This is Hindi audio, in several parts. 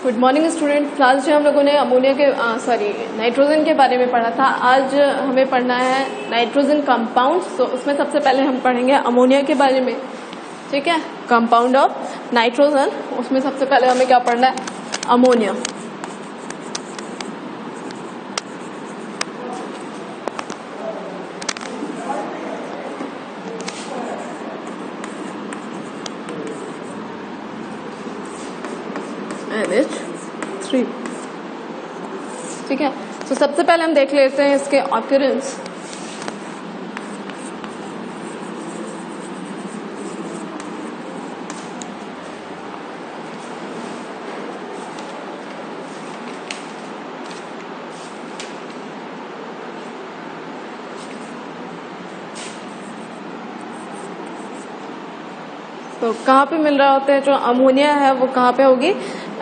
Good morning student. क्लास जो हम लोगों ने अमोनिया के नाइट्रोजन के बारे में पढ़ा था, आज हमें पढ़ना है नाइट्रोजन कंपाउंड्स। तो उसमें सबसे पहले हम पढ़ेंगे अमोनिया के बारे में, ठीक है। कंपाउंड ऑफ नाइट्रोजन, उसमें सबसे पहले हमें क्या पढ़ना है? अमोनिया। NH3, ठीक है। तो सबसे पहले हम देख लेते हैं इसके ऑकरेंस। तो कहाँ पे मिल रहा होता है? जो अमोनिया है वो कहाँ पे होगी?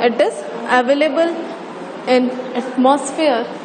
It is available in atmosphere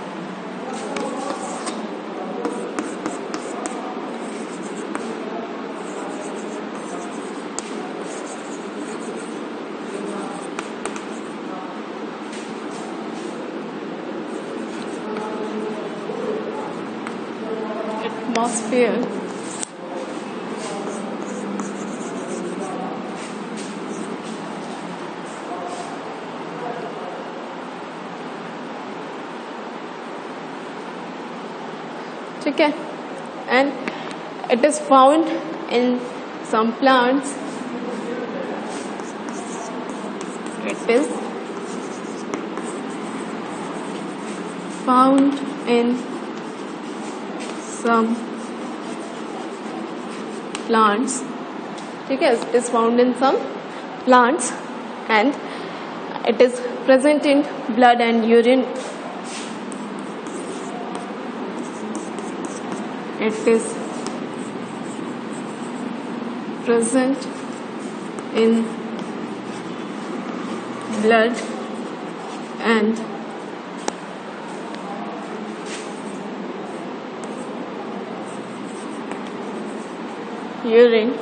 ठीक है। And it is found in some plants. It is found in some plants, ठीक है। It is found in some plants and it is present in blood and urine. It is present in blood and urine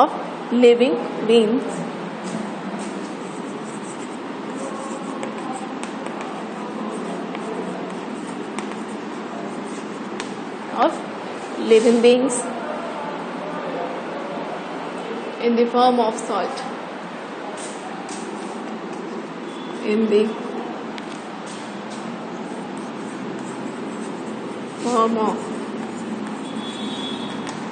of living beings. Of living beings in the form of salt. In the form of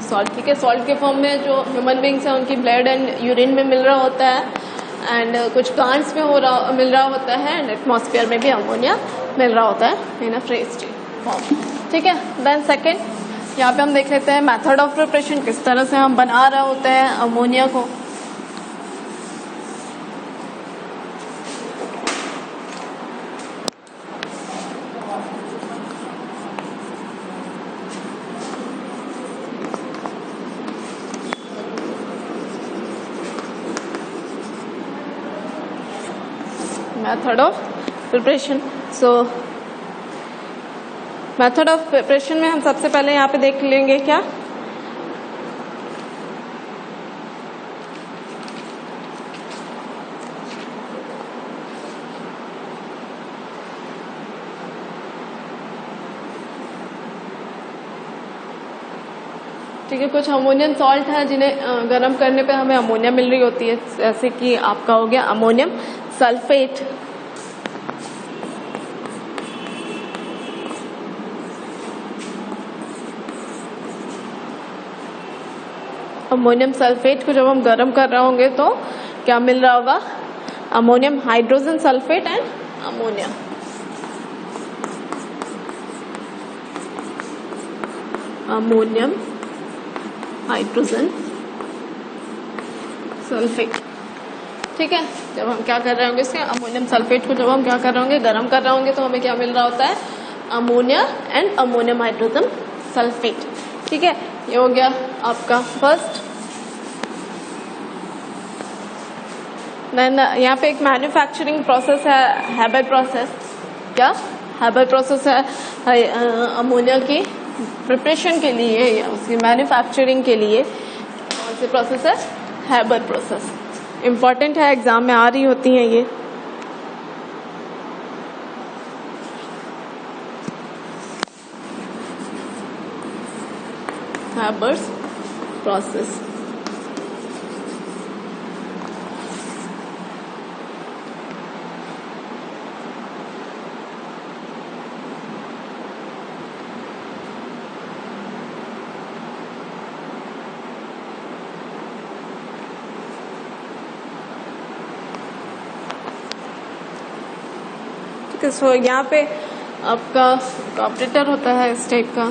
salt, ठीक है। सॉल्ट के फॉर्म में जो ह्यूमन बींग्स हैं उनकी ब्लड एंड यूरिन में मिल रहा होता है, एंड कुछ प्लांट्स में मिल रहा होता है, एंड एटमॉस्फेयर में भी अमोनिया मिल रहा होता है इन अ फ्रेज फॉर्म, ठीक है। देन सेकेंड, यहाँ पे हम देख लेते हैं मेथड ऑफ प्रिपरेशन, किस तरह से हम बना रहे होते हैं अमोनिया को। Method of preparation. So method of preparation में हम सबसे पहले यहाँ पे देख लेंगे क्या? ठीक है, कुछ अमोनियम सॉल्ट है जिन्हें गर्म करने पे हमें अमोनिया मिल रही होती है, जैसे कि आपका हो गया अमोनियम सल्फेट। अमोनियम सल्फेट को जब हम गर्म कर रहे होंगे तो क्या मिल रहा होगा? Ammonium hydrogen sulphate and ammonia. Ammonium hydrogen sulphate, ठीक है। जब हम क्या कर रहे होंगे, इसके अमोनियम सल्फेट को जब हम क्या कर रहे होंगे? गर्म कर रहे होंगे, तो हमें क्या मिल रहा होता है? Ammonia and ammonium hydrogen sulphate, ठीक है। ये हो गया आपका फर्स्ट। देन यहाँ पे एक मैन्युफैक्चरिंग प्रोसेस है, हैबर प्रोसेस। क्या हैबर प्रोसेस है? अमोनिया की प्रिपरेशन के लिए या उसकी मैन्युफैक्चरिंग के लिए कौन सी प्रोसेस है? हैबर प्रोसेस इम्पॉर्टेंट है, एग्जाम में आ रही होती हैं ये। हैबर्स प्रोसेस सो यहाँ पे आपका ऑपरेटर होता है इस टाइप का।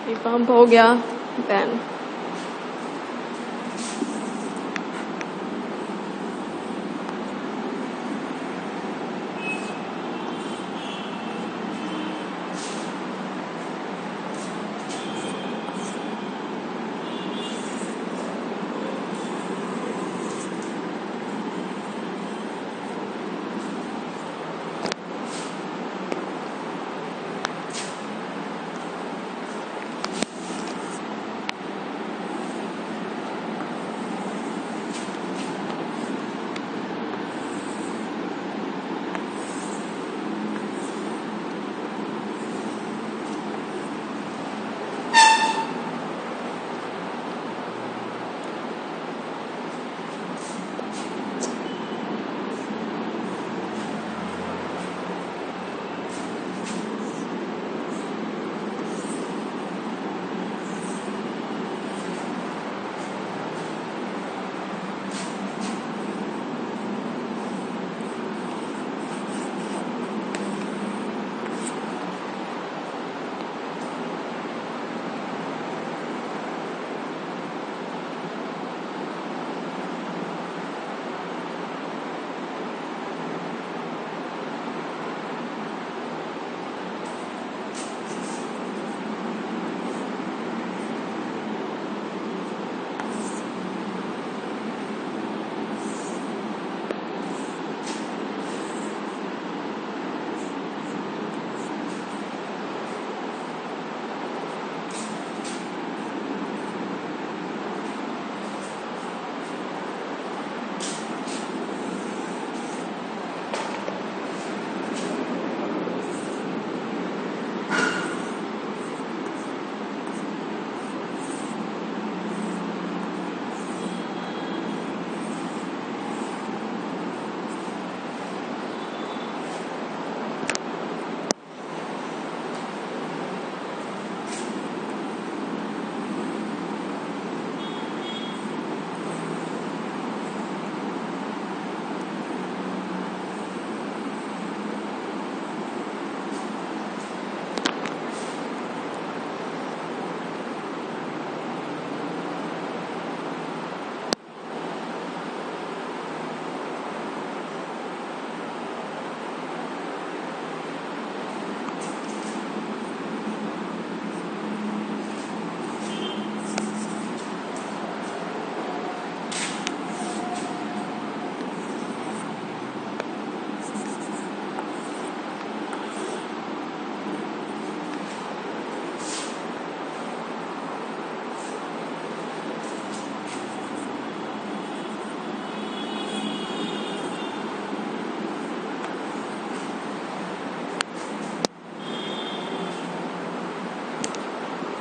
ये पंप हो गया, देन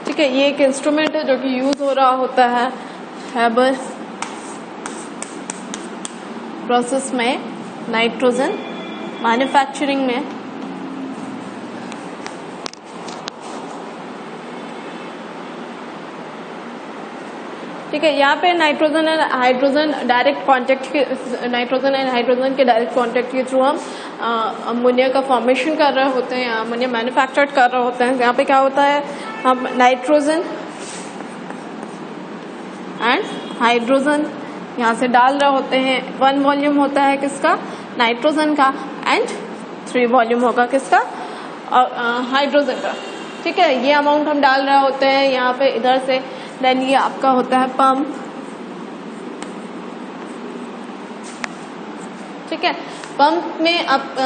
ठीक है, ये एक इंस्ट्रूमेंट है जो कि यूज हो रहा होता है हैबर प्रोसेस में, नाइट्रोजन मैन्युफैक्चरिंग में। ठीक है, यहाँ पे nitrogen and hydrogen direct contact के, नाइट्रोजन एंड हाइड्रोजन के डायरेक्ट कांटेक्ट के थ्रू हम अमोनिया का फॉर्मेशन कर रहे होते हैं, अमोनिया मैन्युफैक्चर्ड कर रहे होते हैं। यहाँ पे क्या होता है, हम नाइट्रोजन एंड हाइड्रोजन यहाँ से डाल रहे होते हैं। 1 वॉल्यूम होता है किसका, नाइट्रोजन का, एंड 3 वॉल्यूम होगा किसका, हाइड्रोजन का। ठीक है, ये अमाउंट हम डाल रहे होते हैं यहाँ पे इधर से। देन ये आपका होता है पंप, ठीक है। पंप में अब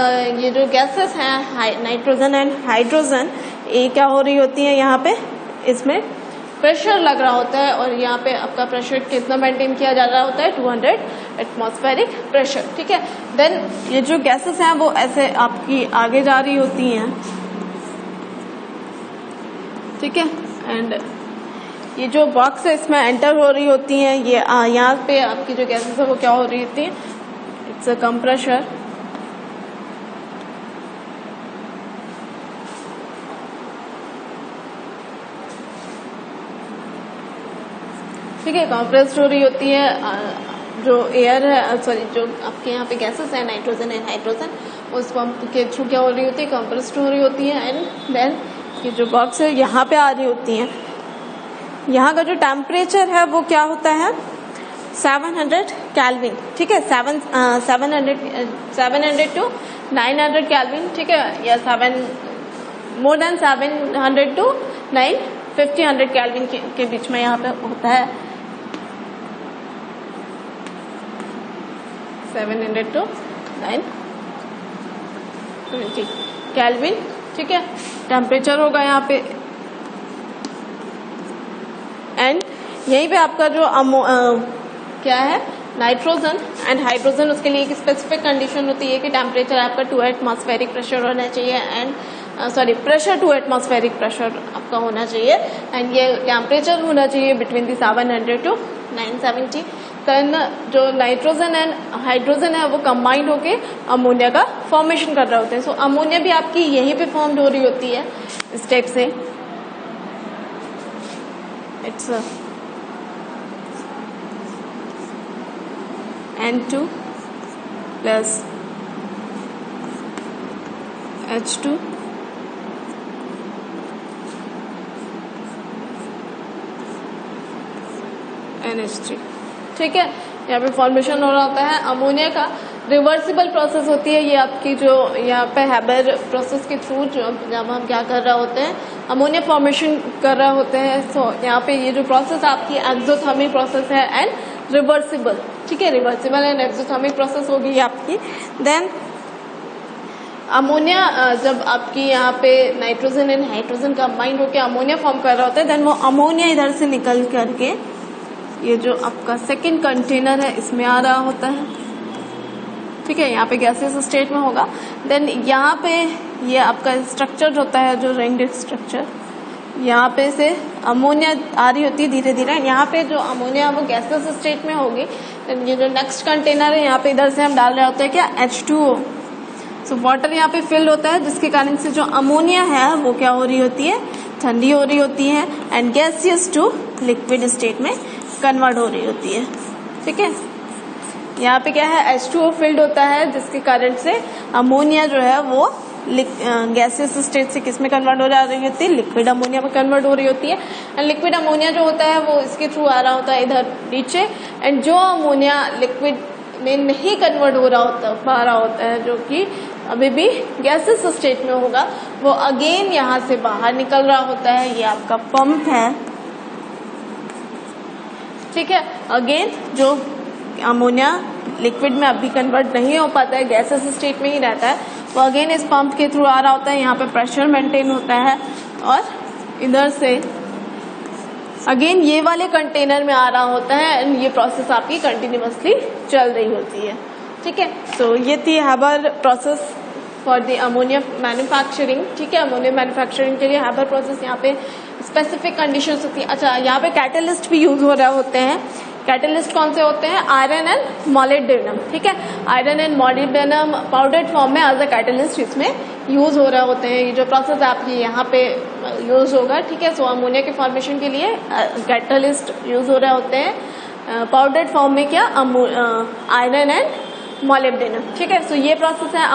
ये जो गैसेस हैं नाइट्रोजन एंड हाइड्रोजन, ये क्या हो रही होती है, यहाँ पे इसमें प्रेशर लग रहा होता है और यहाँ पे आपका प्रेशर कितना मेंटेन किया जा रहा होता है, 200 एटमॉस्फेरिक प्रेशर। ठीक है। देन ये जो गैसेस हैं वो ऐसे आपकी आगे जा रही होती हैं, ठीक है। एंड ये जो बॉक्स है इसमें एंटर हो रही होती हैं, ये यहाँ पे आपकी जो गैसेस है वो क्या हो रही होती है, इट्स अ कंप्रेशर। ठीक है, कंप्रेस्ड हो रही होती है जो एयर है, सॉरी जो आपके यहाँ पे गैसेस है नाइट्रोजन एंड हाइड्रोजन, उस पंप के थ्रू क्या हो रही होती है, कंप्रेस्ड हो रही होती है। एंड देन ये जो बॉक्स है यहाँ पे आ रही होती हैं। यहाँ का जो टेम्परेचर है वो क्या होता है, 700 केल्विन। ठीक है, 700 टू 900 केल्विन। ठीक है, या more than 700 टू 950 केल्विन के बीच में यहाँ पे होता है 700 टू 920 केल्विन। ठीक है, टेम्परेचर होगा यहाँ पे। एंड यहीं पे आपका जो क्या है, नाइट्रोजन एंड हाइड्रोजन, उसके लिए एक स्पेसिफिक कंडीशन होती है कि टेम्परेचर आपका 2 एटमॉस्फेरिक प्रेशर होना चाहिए एंड प्रेशर 2 एटमॉस्फेरिक प्रेशर आपका होना चाहिए एंड ये टेम्परेचर होना चाहिए बिटवीन दी 700 टू 970। देन जो नाइट्रोजन एंड हाइड्रोजन है वो कंबाइंड होके अमोनिया का फॉर्मेशन कर रहे होते हैं। सो अमोनिया भी आपकी यहीं पे फॉर्म्ड हो रही होती है इस टाइप से। It's N2 plus H2 NH3। ठीक है, यहाँ पे फॉर्मेशन हो रहा होता है अमोनिया का। रिवर्सिबल प्रोसेस होती है ये आपकी, जो यहाँ पे हैबर प्रोसेस के थ्रू जब हम क्या कर रहे होते हैं, अमोनिया फॉर्मेशन कर रहे होते हैं। सो यहाँ पे ये जो प्रोसेस आपकी एक्सोथर्मिक प्रोसेस है एंड रिवर्सिबल। ठीक है, रिवर्सिबल एंड एक्सोथर्मिक प्रोसेस होगी आपकी। देन अमोनिया जब आपकी यहाँ पे नाइट्रोजन एंड हाइड्रोजन कंबाइंड होकर अमोनिया फॉर्म कर रहा होता है, देन वो अमोनिया इधर से निकल करके ये जो आपका सेकंड कंटेनर है इसमें आ रहा होता है। ठीक है, यहाँ पे गैसियस स्टेट में होगा। देन यहाँ पे ये आपका स्ट्रक्चर होता है जो रिंग्ड स्ट्रक्चर, यहाँ पे से अमोनिया आ रही होती है धीरे धीरे। यहाँ पे जो अमोनिया वो गैसियस स्टेट में होगी। देन ये जो नेक्स्ट कंटेनर है यहाँ पे इधर से हम डाल रहे होते हैं क्या, H2O। सो वाटर यहाँ पे फिल होता है जिसके कारण से जो अमोनिया है वो क्या हो रही होती है, ठंडी हो रही होती है and gaseous to liquid state में कन्वर्ट हो रही होती है। ठीक है, यहाँ पे क्या है, H2O फिल्ड होता है जिसके कारण से अमोनिया जो है वो गैसियस स्टेट से किस में कन्वर्ट हो रही होती है, लिक्विड अमोनिया में कन्वर्ट हो रही होती है। एंड लिक्विड अमोनिया जो होता है वो इसके थ्रू आ रहा होता है इधर नीचे। एंड जो अमोनिया लिक्विड में नहीं कन्वर्ट हो रहा होता है जो कि अभी भी गैसियस स्टेट में होगा, वो अगेन यहाँ से बाहर निकल रहा होता है। ये आपका पंप है। ठीक है, अगेन जो अमोनिया लिक्विड में अभी कन्वर्ट नहीं हो पाता है, गैसियस स्टेट में ही रहता है, वो अगेन इस पंप के थ्रू आ रहा होता है। यहाँ पे प्रेशर मेंटेन होता है और इधर से अगेन ये वाले कंटेनर में आ रहा होता है एंड ये प्रोसेस आपकी कंटिन्यूअसली चल रही होती है। ठीक है, तो ये थी Haber process for the ammonia manufacturing. ठीक है, अमोनिया मैन्युफैक्चरिंग के लिए हैबर प्रोसेस यहाँ पे स्पेसिफिक कंडीशंस होती है। अच्छा, यहाँ पे कैटलिस्ट भी यूज हो रहे होते हैं। कैटलिस्ट कौन से होते हैं, आयरन एंड मोलिब्डेनम। ठीक है, iron and molybdenum powdered form में एज अ कैटलिस्ट इसमें यूज हो रहे होते हैं। ये जो प्रोसेस आपकी यहाँ पे यूज होगा। ठीक है, सो अमोनिया के फॉर्मेशन के लिए कैटलिस्ट यूज हो रहे होते हैं पाउडर्ड फॉर्म में, क्या, आयरन एंड मोलिब्डेनम। ठीक है, सो ये प्रोसेस है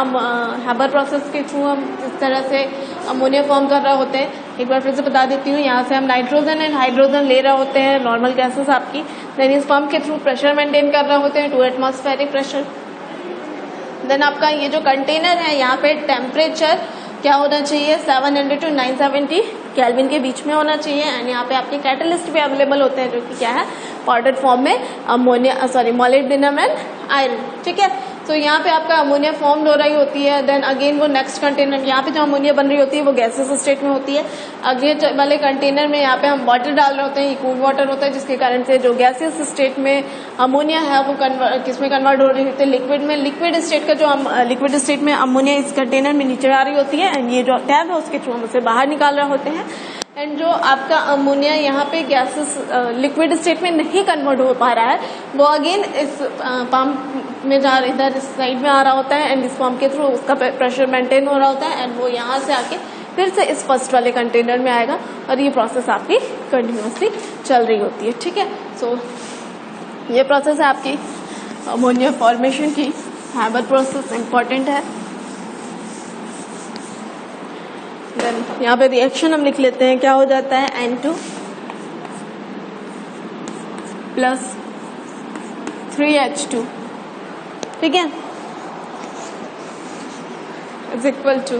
हैबर प्रोसेस के थ्रू हम इस तरह से अमोनिया फॉर्म कर रहे होते हैं। एक बार फिर से बता देती हूँ, यहाँ से हम नाइट्रोजन एंड हाइड्रोजन ले रहे होते हैं, नॉर्मल गैसेस आपकी। देन इस पंप के थ्रू प्रेशर मेंटेन कर रहे होते हैं, 2 एटमॉस्फेरिक प्रेशर। देन आपका ये जो कंटेनर है यहाँ पे टेम्परेचर क्या होना चाहिए, 700 टू 970 केल्विन के बीच में होना चाहिए। एंड यहाँ पे आपके कैटलिस्ट भी अवेलेबल होते हैं जो कि क्या है, पाउडर्ड फॉर्म में मोलिब्डेनम एंड आयरन। ठीक है, सो यहाँ पे आपका अमोनिया फॉर्म हो रही होती है, देन अगेन वो नेक्स्ट कंटेनर, यहाँ पे जो अमोनिया बन रही होती है वो गैसेस स्टेट में होती है। अगले वाले कंटेनर में यहाँ पे हम वाटर डाल रहे होते हैं, ये कूल वाटर होता है, जिसके कारण से जो गैसेस स्टेट में अमोनिया है वो किसमें कन्वर्ट हो रही होती है, लिक्विड में। लिक्विड स्टेट का जो लिक्विड स्टेट में अमोनिया इस कंटेनर में नीचे आ रही होती है, एंड ये जो टैब है उसके थ्रू हम उसे बाहर निकाल रहे होते हैं। एंड जो आपका अमोनिया यहाँ पे गैसेस लिक्विड स्टेट में नहीं कन्वर्ट हो पा रहा है, वो अगेन इस पंप में जा इधर इस साइड में आ रहा होता है, एंड इस पंप के थ्रू उसका प्रेशर मेंटेन हो रहा होता है, एंड वो यहाँ से आके फिर से इस फर्स्ट वाले कंटेनर में आएगा, और ये प्रोसेस आपकी कंटिन्यूसली चल रही होती है। ठीक है, सो ये प्रोसेस है आपकी अमोनिया फॉर्मेशन की। हैबर प्रोसेस इंपॉर्टेंट है। देन यहाँ पे रिएक्शन हम लिख लेते हैं, क्या हो जाता है, N2 प्लस 3H2, ठीक है, इज इक्वल टू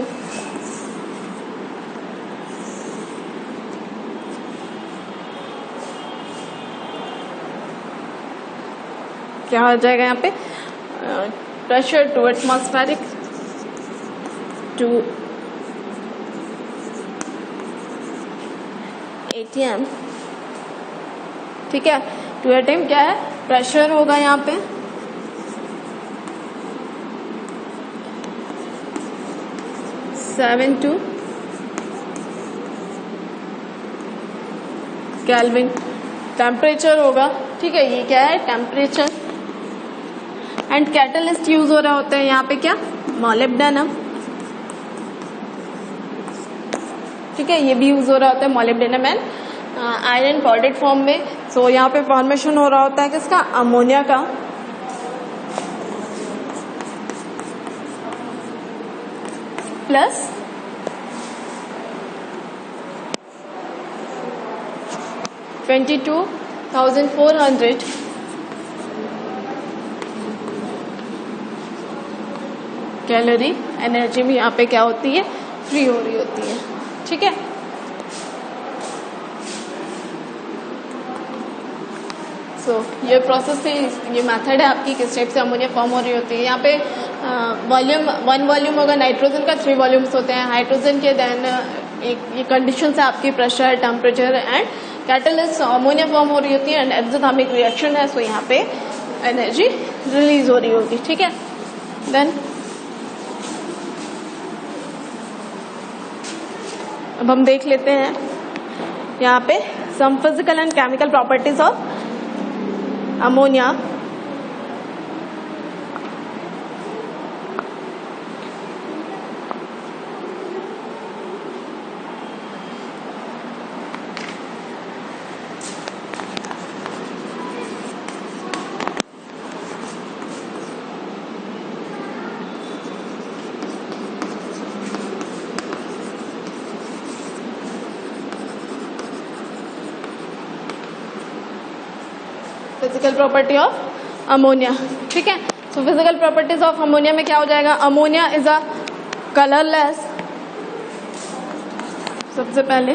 क्या हो जाएगा यहाँ पे, pressure to atmospheric to ATM, ठीक है। 2 ATM क्या है, प्रेशर होगा यहाँ पे, सेवन टू केल्विन टेम्परेचर होगा, ठीक है। ये क्या है, टेम्परेचर। एंड कैटलिस्ट यूज हो रहा होता है यहाँ पे क्या, मॉलिब्डेनम, ठीक है, ये भी यूज हो रहा होता है molybdenum and iron powdered form में। सो यहाँ पे फॉर्मेशन हो रहा होता है किसका, अमोनिया का, प्लस 22,400 कैलोरी एनर्जी भी यहाँ पे क्या होती है, फ्री हो रही होती है, ठीक है। सो ये प्रोसेस थी, ये मेथड है आपकी, किस टाइप से अमोनिया फॉर्म हो रही होती है। यहाँ पे वॉल्यूम 1 वॉल्यूम होगा नाइट्रोजन का, 3 वॉल्यूम्स होते हैं हाइड्रोजन के। देन एक ये कंडीशन है आपकी, pressure, temperature and catalyst, ammonia form हो रही होती है, एंड एक्सोथर्मिक रिएक्शन है, सो यहाँ पे एनर्जी रिलीज हो रही होगी, ठीक है। देन अब हम देख लेते हैं यहाँ पे some physical and chemical properties of ammonia. Physical property of ammonia, ठीक है। So physical properties of ammonia में क्या हो जाएगा, अमोनिया इज अ कलरलेस, सबसे पहले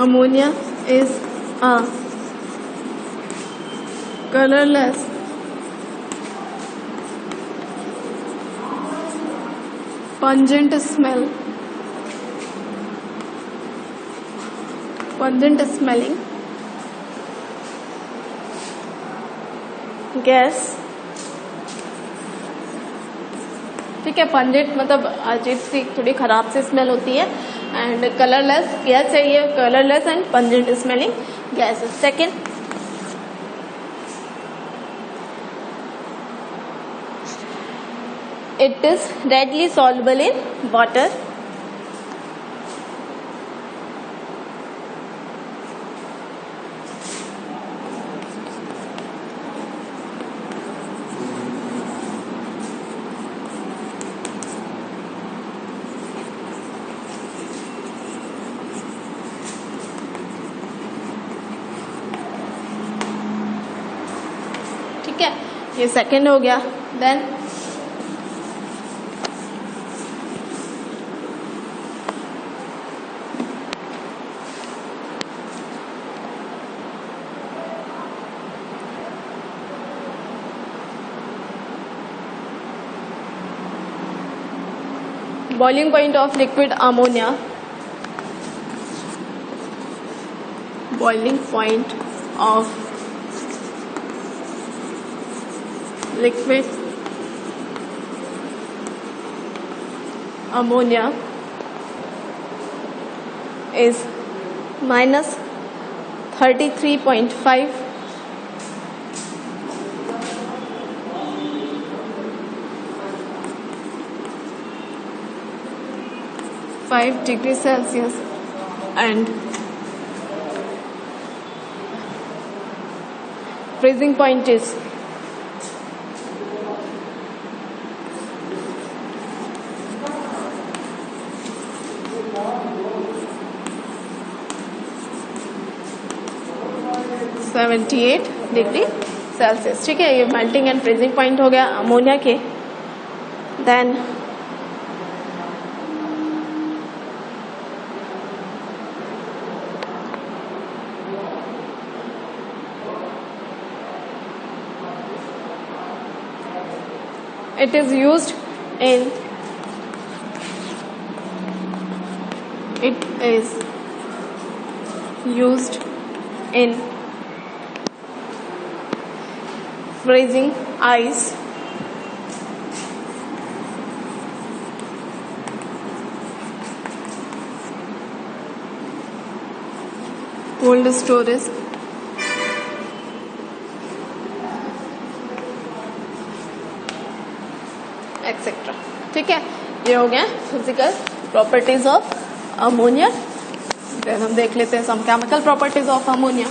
ammonia is a colourless pungent smelling gas, ठीक है। पंजेंट मतलब अजीब सी, थोड़ी खराब सी स्मेल होती है, एंड कलरलेस गैस है ये, colourless and pungent smelling gas. Second, it is readily soluble in water, ठीक है। ये सेकेंड हो गया। Then boiling point of liquid ammonia, boiling point of liquid ammonia is minus 33.5 degrees Celsius, and freezing point is 78 degree Celsius. ठीक है, ये मेल्टिंग एंड फ्रीजिंग पॉइंट हो गया अमोनिया के। Then it is used in freezing ice, cold storage, etcetera. ठीक है, ये हो गया physical properties of ammonia. Then हम देख लेते हैं some chemical properties of ammonia.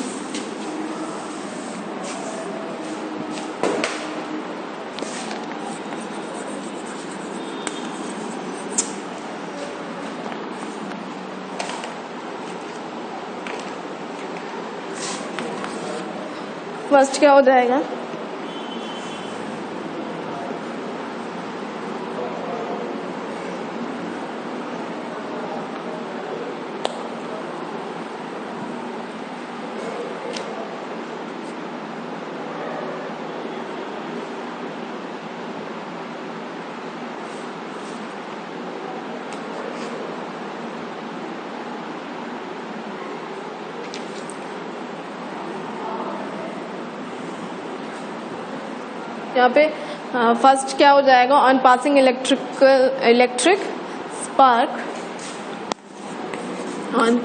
First क्या हो जाएगा, यहाँ पे फर्स्ट क्या हो जाएगा, on passing electric spark, on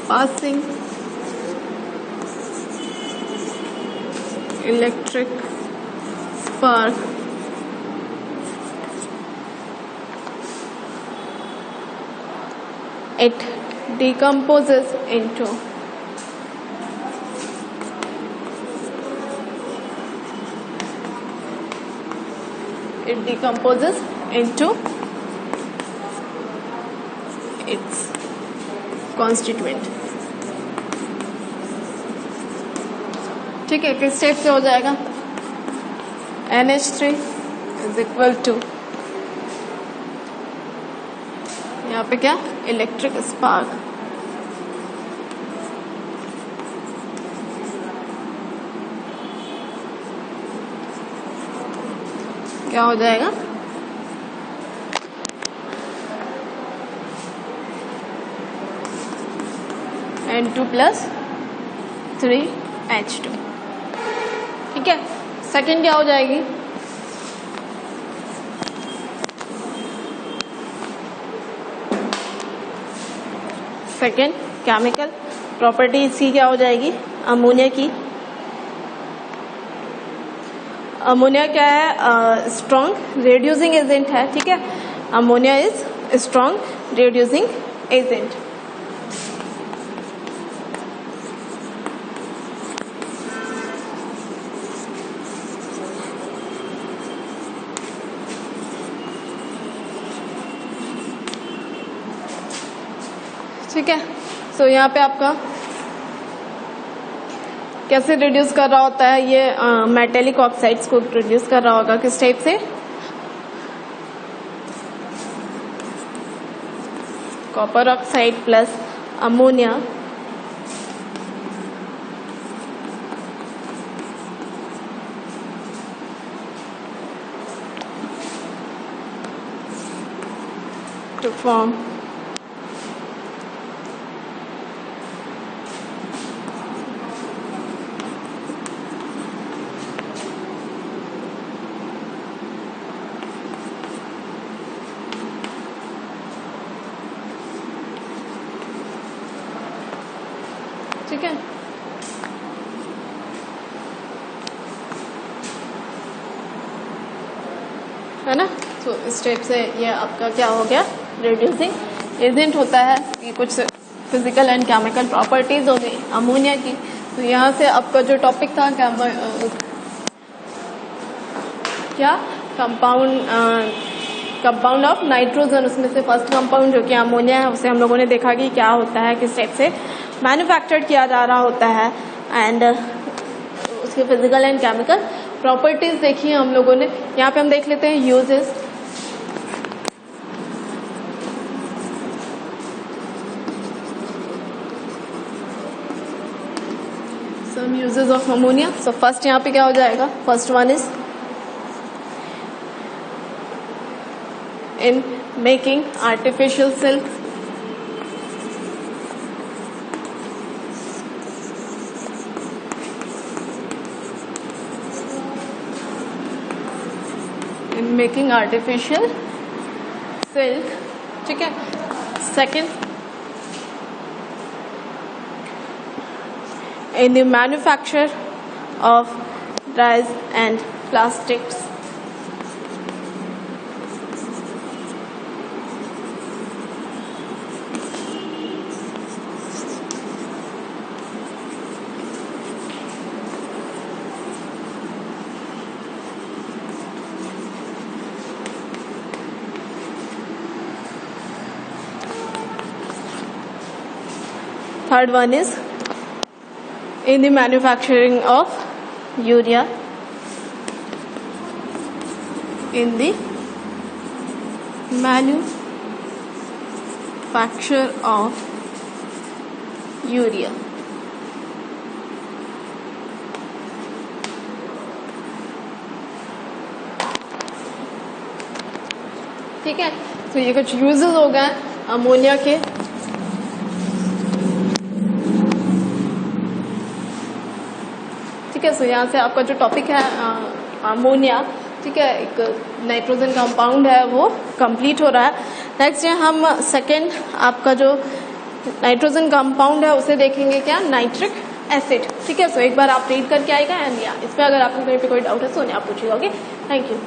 passing electric spark it decomposes into its constituent। ठीक है, किस स्टेप से हो जाएगा, NH3 इज इक्वल टू, यहाँ पे क्या, इलेक्ट्रिक स्पार्क, क्या हो जाएगा, N2 प्लस 3H2। ठीक है, सेकेंड क्या हो जाएगी, सेकेंड केमिकल प्रॉपर्टी इसकी क्या हो जाएगी, अमोनिया की। अमोनिया क्या है, स्ट्रॉन्ग रेड्यूसिंग एजेंट है। ठीक है, ammonia is strong reducing agent. ठीक है, सो यहाँ पे आपका कैसे रिड्यूस कर रहा होता है, ये मेटेलिक ऑक्साइड्स को रिड्यूस कर रहा होगा, किस टाइप से, copper oxide plus ammonia to form ठीक है ना। तो इस स्टेप से ये आपका क्या हो गया, रिड्यूसिंग एजेंट होता है। ये कुछ फिजिकल एंड केमिकल प्रॉपर्टीज हो गई अमोनिया की। तो यहाँ से आपका जो टॉपिक था क्या कंपाउंड ऑफ नाइट्रोजन, उसमें से फर्स्ट कंपाउंड जो कि अमोनिया है उसे हम लोगों ने देखा कि क्या होता है, किस टाइप से मैन्युफैक्चर्ड किया जा रहा होता है, एंड उसके फिजिकल एंड केमिकल प्रॉपर्टीज देखी हम लोगों ने। यहाँ पे हम देख लेते हैं uses. Some uses of ammonia. So first यहाँ पे क्या हो जाएगा, first one is in making artificial silk, in making artificial silk, ठीक है। Second, in the manufacture of dyes and plastics, third one is in the manufacturing of urea, in the manufacture of urea। ठीक है। तो ये कुछ यूजेस हो गए अमोनिया के। ठीक है। सो यहाँ से आपका जो टॉपिक है अमोनिया, ठीक है, एक नाइट्रोजन कंपाउंड है, वो कंप्लीट हो रहा है। नेक्स्ट है हम सेकेंड आपका जो नाइट्रोजन कंपाउंड है उसे देखेंगे, क्या, नाइट्रिक एसिड। ठीक है। सो एक बार आप रीड करके आएगा एंड या इस पर अगर आपको कहीं पे कोई डाउट है तो आप पूछिएगा। Okay, thank you.